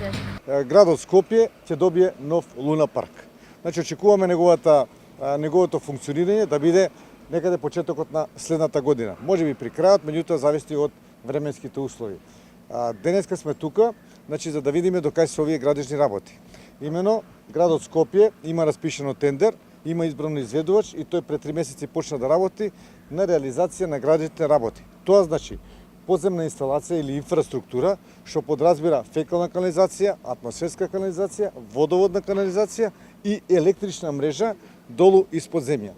интерес. Градот Скопје ќе добие нов луна парк. Значи очекуваме неговото функционирање да биде некаде почетокот на следната година. Може би при крајот, меѓутоа зависи од временските услови. Денеска сме тука, значи за да видиме до кај се овие градежни работи. Имено градот Скопје има распишено тендер, има избрано изведувач и тој пред 3 месеци почна да работи на реализација на градежните работи. Тоа значи подземна инсталација или инфраструктура што подразбира фекална канализација, атмосферска канализација, водоводна канализација и електрична мрежа долу испод земја.